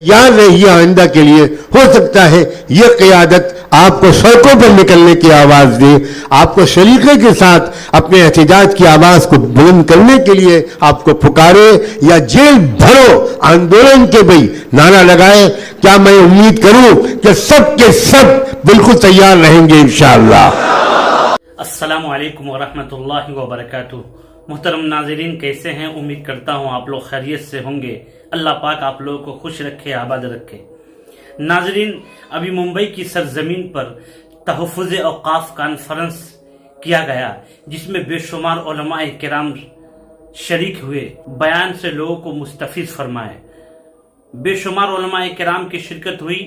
याद रहिए आइंदा के लिए, हो सकता है ये क़यादत आपको सड़कों पर निकलने की आवाज दे, आपको सलीके के साथ अपने एहतजाज की आवाज को बुलंद करने के लिए आपको पुकारे, या जेल भरो आंदोलन के भाई नारा लगाए। क्या मैं उम्मीद करूं कि सब के सब बिल्कुल तैयार रहेंगे इंशाअल्लाह। अस्सलामु अलैकुम वरहमतुल्लाहि वबरकातुहू। मुहतरम नाज़रीन, कैसे हैं? उम्मीद करता हूँ आप लोग खैरियत से होंगे। अल्लाह पाक आप लोगों को खुश रखे, आबाद रखे। नाज़रीन, अभी मुंबई की सरजमीन पर तहफ़्फ़ुज़ औक़ाफ़ कॉन्फ्रेंस किया गया, जिसमें बेशुमार उलमाए किराम शरीक हुए, बयान से लोगों को मुस्तफ़ीज़ फरमाए। बेशुमार उलमाए किराम की शिरकत हुई।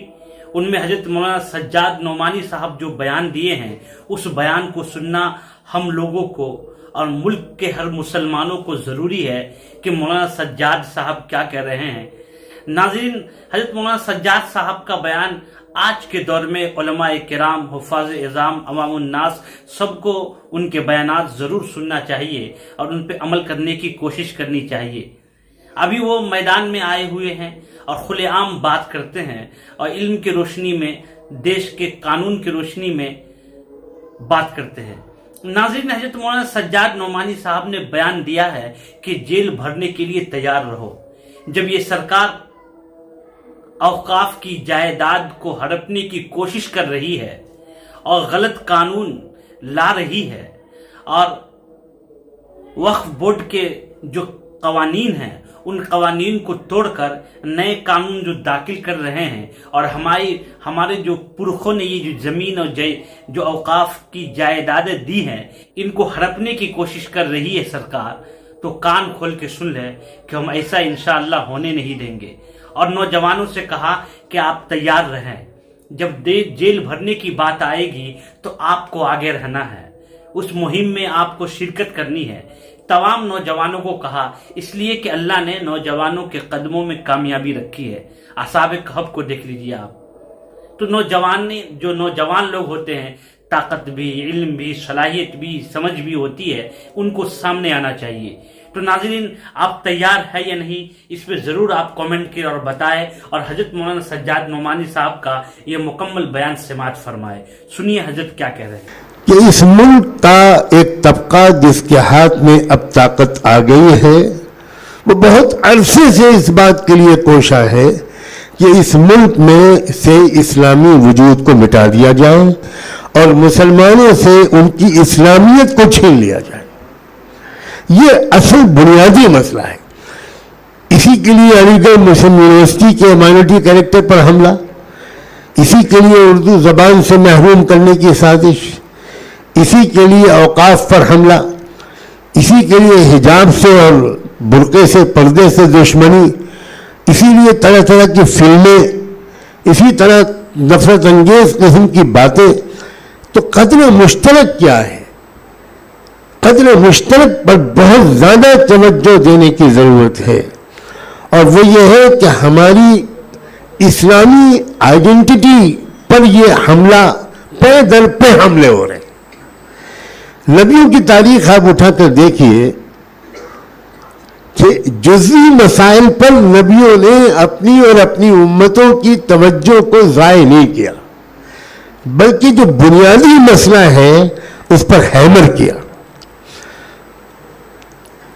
उनमें हजरत मौलाना सज्जाद नोमानी साहब जो बयान दिए हैं, उस बयान को सुनना हम लोगों को और मुल्क के हर मुसलमानों को ज़रूरी है कि मौलाना सज्जाद साहब क्या कह रहे हैं। नाज़रीन, हजरत मौलाना सज्जाद साहब का बयान आज के दौर में उलमाए किराम, हुफ़ाज़ इज़ाम, अवामुन नास सबको उनके बयानात ज़रूर सुनना चाहिए और उन पर अमल करने की कोशिश करनी चाहिए। अभी वो मैदान में आए हुए हैं और खुलेआम बात करते हैं और इल्म की रोशनी में, देश के कानून की रोशनी में बात करते हैं। नाज़रीन, हजरत मौलाना सज्जाद नोमानी साहब ने बयान दिया है कि जेल भरने के लिए तैयार रहो। जब ये सरकार औकाफ की जायदाद को हड़पने की कोशिश कर रही है और गलत कानून ला रही है और वक्फ बोर्ड के जो कवानीन हैं उन कवानीन को तोड़कर नए कानून जो दाखिल कर रहे हैं और हमारे जो पुरखों ने ये जो ज़मीन और जो औकाफ की जायदादें दी हैं, इनको हड़पने की कोशिश कर रही है सरकार, तो कान खोल के सुन ले कि हम ऐसा इंशाअल्लाह होने नहीं देंगे। और नौजवानों से कहा कि आप तैयार रहें, जब जेल भरने की बात आएगी तो आपको आगे रहना है, उस मुहिम में आपको शिरकत करनी है। तमाम नौजवानों को कहा, इसलिए कि अल्लाह ने नौजवानों के कदमों में कामयाबी रखी है। असहाब कहफ को देख लीजिए आप। तो जो नौजवान लोग होते हैं, ताकत भी, इल्म भी, सलाहियत भी, समझ भी होती है, उनको सामने आना चाहिए। तो नाज़रीन, आप तैयार है या नहीं, इस पर ज़रूर आप कमेंट करें और बताएं और हजरत मौलाना सज्जाद नोमानी साहब का ये मुकम्मल बयान समाअत फरमाए। सुनिए हजरत क्या कह रहे हैं। कि इस मुल्क का एक तबका जिसके हाथ में अब ताकत आ गई है, वो बहुत अरसे से इस बात के लिए कोशा है कि इस मुल्क में से इस्लामी वजूद को मिटा दिया जाए और मुसलमानों से उनकी इस्लामियत को छीन लिया जाए। ये असल बुनियादी मसला है। इसी के लिए अलीगढ़ मुस्लिम यूनिवर्सिटी के माइनॉरिटी कैरेक्टर पर हमला, इसी के लिए उर्दू जबान से महरूम करने की साजिश, इसी के लिए औकाफ पर हमला, इसी के लिए हिजाब से और बुर्के से, पर्दे से दुश्मनी, इसीलिए तरह तरह की फिल्में, इसी तरह नफरत अंगेज किस्म की बातें। तो कद्र मुश्तरक क्या है? कद्र मुश्तरक पर बहुत ज़्यादा तवज्जो देने की ज़रूरत है, और वो ये है कि हमारी इस्लामी आइडेंटिटी पर ये हमला, पे दर पे हमले हो रहे हैं। नबियों की तारीख आप उठाकर देखिए कि जुज़वी मसाइल पर नबियों ने अपनी और अपनी उम्मतों की तवज्जो को ज़ाय नहीं किया, बल्कि जो बुनियादी मसला है उस पर हैमर किया।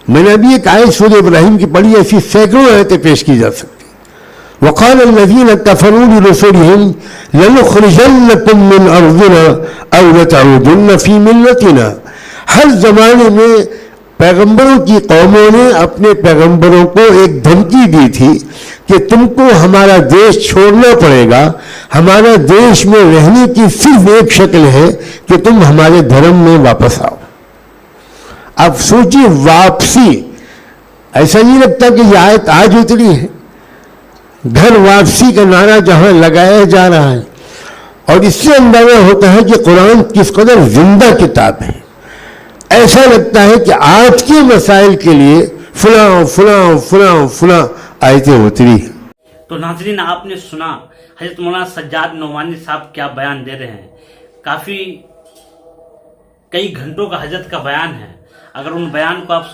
मैंने अभी एक आयत सूरह इब्राहिम की पढ़ी, ऐसी सैकड़ों आयतें पेश की जा सकती। वक़ाल अल्लज़ीना कफ़रू लिरसूलिहिम लनुख़रिजन्नकुम मिन अर्ज़िना अव लतऊदुन्न फ़ी मिल्लतिना। हर ज़माने में पैगंबरों की कौमों ने अपने पैगंबरों को एक धमकी दी थी कि तुमको हमारा देश छोड़ना पड़ेगा, हमारा देश में रहने की सिर्फ एक शक्ल है कि तुम हमारे धर्म में वापस आओ। अब सोचिए, वापसी, ऐसा नहीं लगता कि यह आयत आज उतरी है। घर वापसी का नारा जहां लगाया जा रहा है, और इससे अंदाजा होता है कि कुरान किस कदर जिंदा किताब है। ऐसा लगता है कि आज के मसाइल के लिए फलां फलां फलां फलां आयतें उतरी हैं। तो नाज़रीन, आपने सुना हजरत मौलाना सज्जाद नोमानी साहब क्या बयान दे रहे हैं। कई घंटों का हजरत का बयान है। اگر ان بیان کو آپ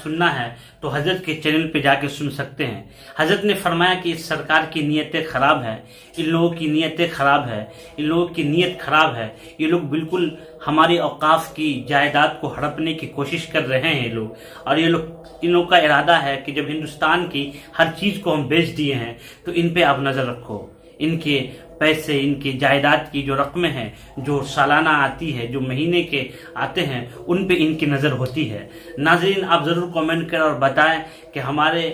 سننا ہے تو حضرت کے چینل پہ جا کے سن سکتے ہیں۔ حضرت نے فرمایا کہ اس سرکار کی نیتیں خراب ہیں، ان لوگوں کی نیتیں خراب ہے، ان لوگوں کی نیت خراب ہے، یہ لوگ بالکل ہماری اوقاف کی جائیداد کو ہڑپنے کی کوشش کر رہے ہیں یہ لوگ، اور ان لوگوں کا ارادہ ہے کہ جب ہندوستان کی ہر چیز کو ہم بیچ دیے ہیں تو ان پہ آپ نظر رکھو، ان کے پیسے، ان کی جائیداد کی جو رقمیں ہیں، جو سالانہ آتی ہے، جو مہینے کے آتے ہیں، ان پہ ان کی نظر ہوتی ہے۔ ناظرین، آپ ضرور کامنٹ کریں اور بتائیں کہ ہمارے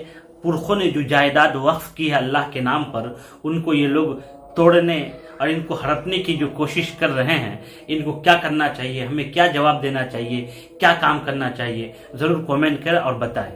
پرخوں نے جو جائیداد وقف کی ہے اللہ کے نام پر، ان کو یہ لوگ توڑنے اور ان کو ہڑپنے کی جو کوشش کر رہے ہیں، ان کو کیا کرنا چاہیے، ہمیں کیا جواب دینا چاہیے، کیا کام کرنا چاہیے، ضرور کامنٹ کریں اور بتائیں۔